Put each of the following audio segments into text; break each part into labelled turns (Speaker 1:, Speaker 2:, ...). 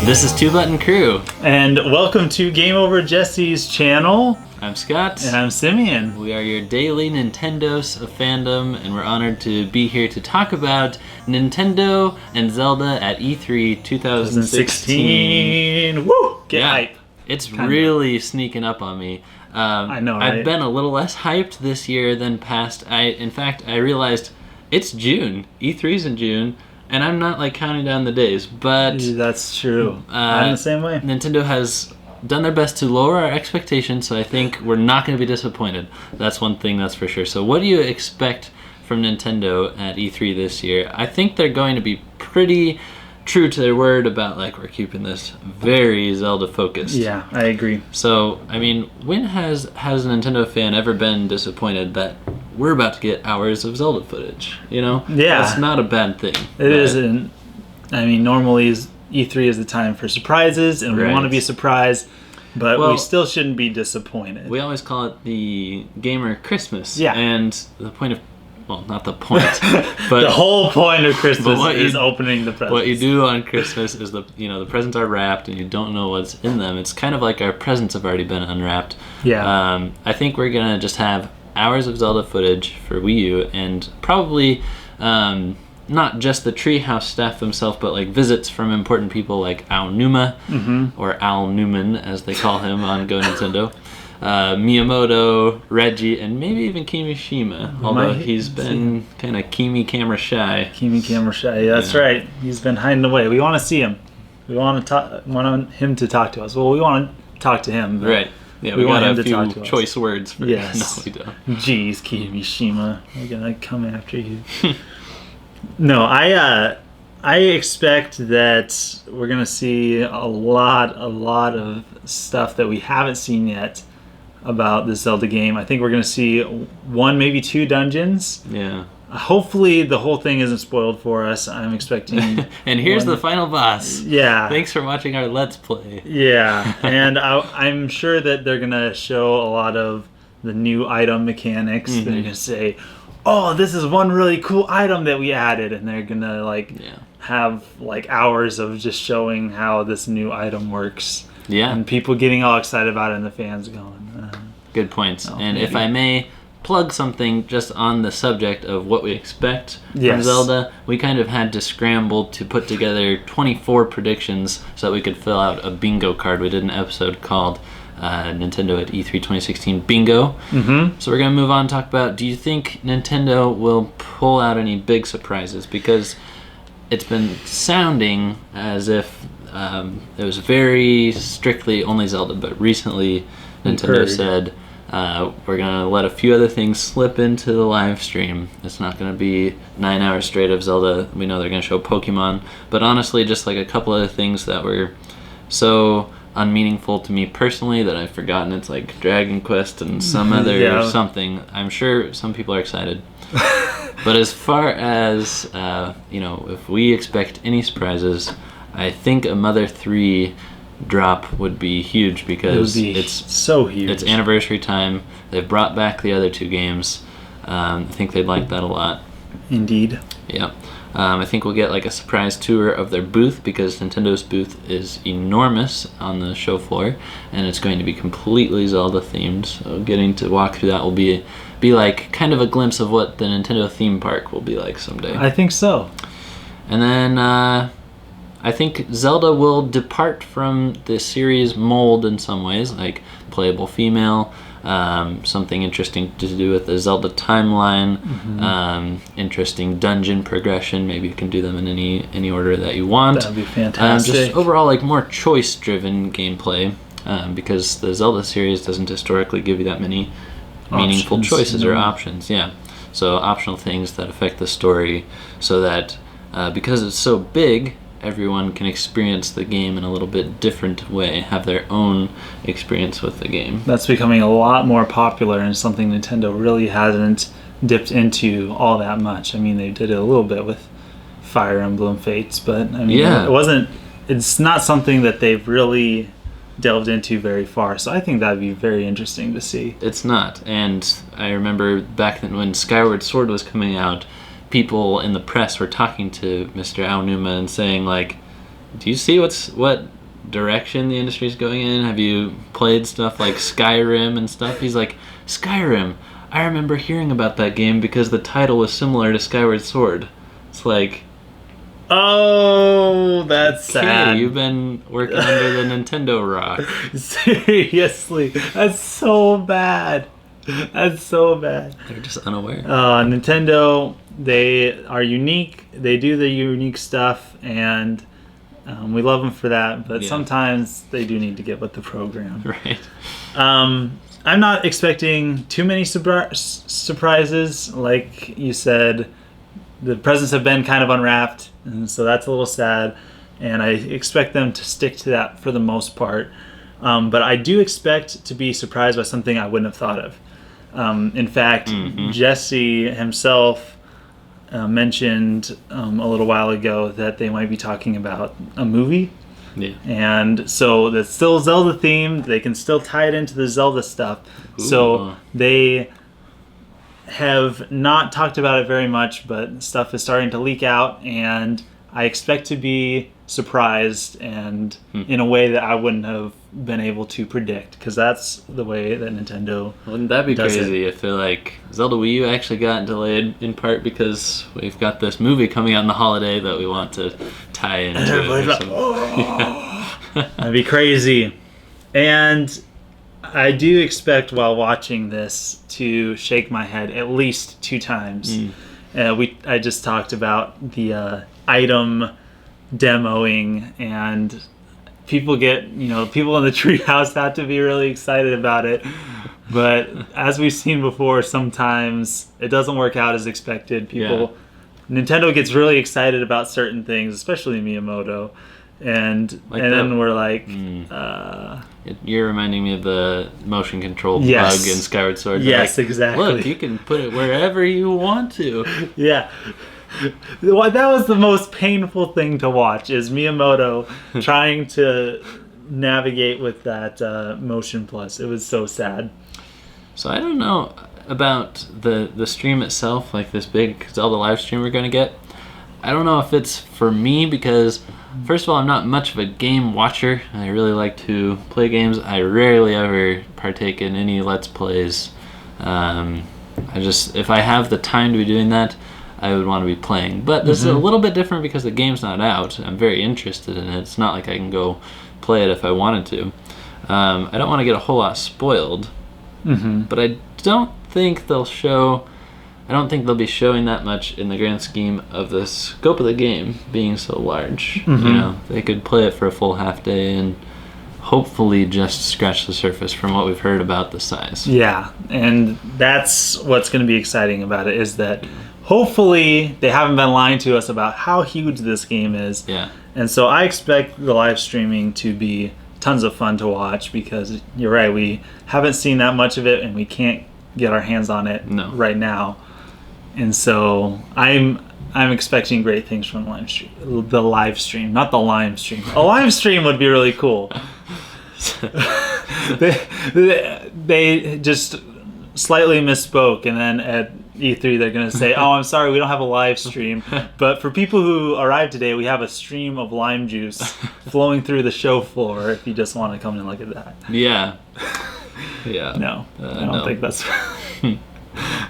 Speaker 1: This is Two Button Crew.
Speaker 2: And welcome to Game Over Jesse's channel.
Speaker 1: I'm Scott.
Speaker 2: And I'm Simeon.
Speaker 1: We are your daily Nintendos of fandom, and we're honored to be here to talk about Nintendo and Zelda at E3 2016.
Speaker 2: Woo! Get hype.
Speaker 1: It's really sneaking up on me.
Speaker 2: I know, right?
Speaker 1: I've been a little less hyped this year than past. In fact, I realized it's June. E3's in June. And I'm not like counting down the days, but
Speaker 2: that's true. I'm the same way.
Speaker 1: Nintendo has done their best to lower our expectations, so I think we're not going to be disappointed. That's one thing that's for sure. So what do you expect from Nintendo at E3 this year? I think they're going to be pretty true to their word about like we're keeping this very Zelda focused.
Speaker 2: Yeah, I agree.
Speaker 1: So, I mean, when has a Nintendo fan ever been disappointed that we're about to get hours of Zelda footage, you know?
Speaker 2: Yeah.
Speaker 1: That's not a bad thing.
Speaker 2: It isn't. I mean, normally E3 is the time for surprises, and we want to be surprised, but we still shouldn't be disappointed.
Speaker 1: We always call it the Gamer Christmas.
Speaker 2: Yeah.
Speaker 1: And the point of, well, not the point, but
Speaker 2: the whole point of Christmas is opening the presents.
Speaker 1: What you do on Christmas is the presents are wrapped and you don't know what's in them. It's kind of like our presents have already been unwrapped.
Speaker 2: Yeah.
Speaker 1: I think we're gonna just have hours of Zelda footage for Wii U, and probably not just the Treehouse staff themselves, but like visits from important people like Al Numa, or Al Newman as they call him on Go Nintendo, Miyamoto, Reggie, and maybe even Kimishima, although he's been kind of Kimi camera shy.
Speaker 2: That's right. He's been hiding away. We want to see him. We want him to talk to us. Well, we want to talk to him.
Speaker 1: Right. Yeah, we got a few choice words for
Speaker 2: yes.
Speaker 1: No, we don't.
Speaker 2: Jeez, Kimishima, we're gonna come after you. No, I expect that we're gonna see a lot of stuff that we haven't seen yet about the Zelda game. I think we're gonna see one, maybe two dungeons.
Speaker 1: Yeah.
Speaker 2: Hopefully the whole thing isn't spoiled for us. I'm expecting.
Speaker 1: And here's the final boss.
Speaker 2: Yeah.
Speaker 1: Thanks for watching our Let's Play.
Speaker 2: Yeah, and I'm sure that they're gonna show a lot of the new item mechanics. They're gonna say, "Oh, this is one really cool item that we added," and they're gonna have like hours of just showing how this new item works.
Speaker 1: Yeah.
Speaker 2: And people getting all excited about it, and the fans going.
Speaker 1: Good points. And if I may plug something just on the subject of what we expect from Zelda, we kind of had to scramble to put together 24 predictions so that we could fill out a bingo card. We did an episode called Nintendo at E3 2016 Bingo. So we're going to move on and talk about, do you think Nintendo will pull out any big surprises? Because it's been sounding as if it was very strictly only Zelda, but recently Nintendo said, we're going to let a few other things slip into the live stream. It's not going to be 9 hours straight of Zelda. We know they're going to show Pokemon, but honestly, just like a couple other things that were so unmeaningful to me personally that I've forgotten. It's like Dragon Quest and some other something. I'm sure some people are excited. But as far as, if we expect any surprises, I think a Mother 3 drop would be huge because it's
Speaker 2: so huge.
Speaker 1: It's anniversary time. They've brought back the other two games. I think they'd like that a lot.
Speaker 2: Indeed.
Speaker 1: Yeah. I think we'll get like a surprise tour of their booth because Nintendo's booth is enormous on the show floor, and it's going to be completely Zelda themed. So getting to walk through that will be like kind of a glimpse of what the Nintendo theme park will be like someday.
Speaker 2: I think so.
Speaker 1: And then I think Zelda will depart from the series mold in some ways, like playable female, something interesting to do with the Zelda timeline, interesting dungeon progression. Maybe you can do them in any order that you want.
Speaker 2: That'd be fantastic.
Speaker 1: Just overall, like more choice-driven gameplay, because the Zelda series doesn't historically give you that many meaningful choices or options. Yeah, so optional things that affect the story, so that because it's so big, everyone can experience the game in a little bit different way, have their own experience with the game.
Speaker 2: That's becoming a lot more popular and something Nintendo really hasn't dipped into all that much. I mean, they did it a little bit with Fire Emblem Fates, but I mean, it's not something that they've really delved into very far, so I think that'd be very interesting to see.
Speaker 1: It's not, and I remember back then when Skyward Sword was coming out, people in the press were talking to Mr. Aonuma and saying, like, Do you see what direction the industry's going in? Have you played stuff like Skyrim and stuff? He's like, Skyrim, I remember hearing about that game because the title was similar to Skyward Sword. It's like,
Speaker 2: oh, that's sad.
Speaker 1: You've been working under the Nintendo rock.
Speaker 2: Seriously, that's so bad. That's so bad.
Speaker 1: They're just unaware.
Speaker 2: Nintendo, they are unique. They do the unique stuff, and we love them for that. But sometimes they do need to get with the program.
Speaker 1: Right.
Speaker 2: I'm not expecting too many surprises. Like you said, the presents have been kind of unwrapped, and so that's a little sad. And I expect them to stick to that for the most part. But I do expect to be surprised by something I wouldn't have thought of. In fact, Jesse himself mentioned a little while ago that they might be talking about a movie.
Speaker 1: Yeah.
Speaker 2: And so that's still Zelda themed. They can still tie it into the Zelda stuff.
Speaker 1: Ooh.
Speaker 2: So they have not talked about it very much, but stuff is starting to leak out, and I expect to be surprised and in a way that I wouldn't have been able to predict, because that's the way that Nintendo
Speaker 1: Wouldn't that be
Speaker 2: does
Speaker 1: crazy if they're like, Zelda Wii U actually got delayed in part because we've got this movie coming out in the holiday that we want to tie into it.
Speaker 2: Like, oh, that'd be crazy. And I do expect while watching this to shake my head at least 2 times. I just talked about the item demoing, and people in the treehouse have to be really excited about it. But as we've seen before, sometimes it doesn't work out as expected. Nintendo gets really excited about certain things, especially Miyamoto. And then we're like,
Speaker 1: you're reminding me of the motion control bug in Skyward Sword.
Speaker 2: Yes,
Speaker 1: like,
Speaker 2: exactly.
Speaker 1: Look, you can put it wherever you want to.
Speaker 2: Yeah. That was the most painful thing to watch, is Miyamoto trying to navigate with that Motion Plus. It was so sad.
Speaker 1: So I don't know about the stream itself, like this big Zelda live stream we're going to get. I don't know if it's for me because, first of all, I'm not much of a game watcher. I really like to play games. I rarely ever partake in any Let's Plays. If I have the time to be doing that, I would want to be playing. But this is a little bit different because the game's not out. I'm very interested in it. It's not like I can go play it if I wanted to. I don't want to get a whole lot spoiled. But I don't think they'll be showing that much in the grand scheme of the scope of the game being so large. They could play it for a full half day and hopefully just scratch the surface from what we've heard about the size.
Speaker 2: Yeah, and that's what's going to be exciting about it, is that hopefully they haven't been lying to us about how huge this game is.
Speaker 1: Yeah.
Speaker 2: And so I expect the live streaming to be tons of fun to watch, because you're right, we haven't seen that much of it and we can't get our hands on it right now. And so I'm expecting great things from the live stream, not the live stream. A live stream would be really cool. they just slightly misspoke, and then at E3 they're going to say, oh, I'm sorry, we don't have a live stream. But for people who arrived today, we have a stream of lime juice flowing through the show floor if you just want to come and look at that.
Speaker 1: Yeah. Yeah.
Speaker 2: No, I don't think that's...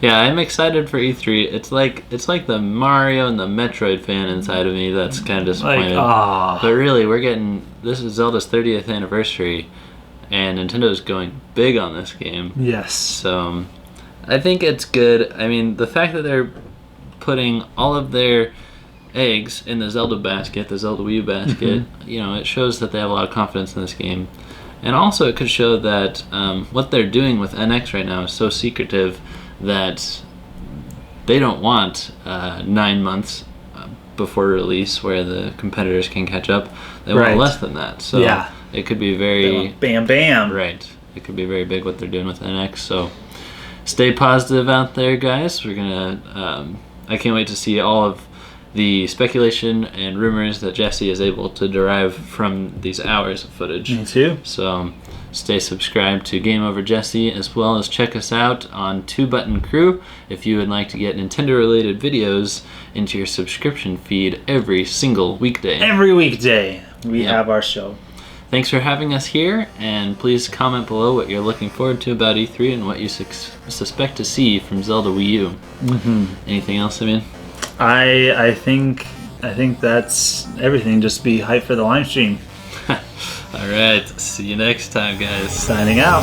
Speaker 1: Yeah, I'm excited for E3. It's like the Mario and the Metroid fan inside of me that's kind of disappointed. But really, this is Zelda's 30th anniversary, and Nintendo's going big on this game.
Speaker 2: Yes.
Speaker 1: So I think it's good. I mean, the fact that they're putting all of their eggs in the Zelda basket, the Zelda Wii U basket, it shows that they have a lot of confidence in this game. And also it could show that what they're doing with NX right now is so secretive that they don't want 9 months before release where the competitors can catch up. They want less than that. So it could be very...
Speaker 2: Bam, bam.
Speaker 1: Right. It could be very big what they're doing with NX. So stay positive out there, guys. We're going to... I can't wait to see all of the speculation and rumors that Jesse is able to derive from these hours of footage.
Speaker 2: Me too.
Speaker 1: So stay subscribed to Game Over Jesse, as well as check us out on 2-Button Crew if you would like to get Nintendo-related videos into your subscription feed every single weekday.
Speaker 2: Every weekday. we have our show.
Speaker 1: Thanks for having us here, and please comment below what you're looking forward to about E3 and what you suspect to see from Zelda Wii U. Anything else, Simeon?
Speaker 2: I think that's everything. Just be hyped for the live stream.
Speaker 1: All right. See you next time, guys.
Speaker 2: Signing out.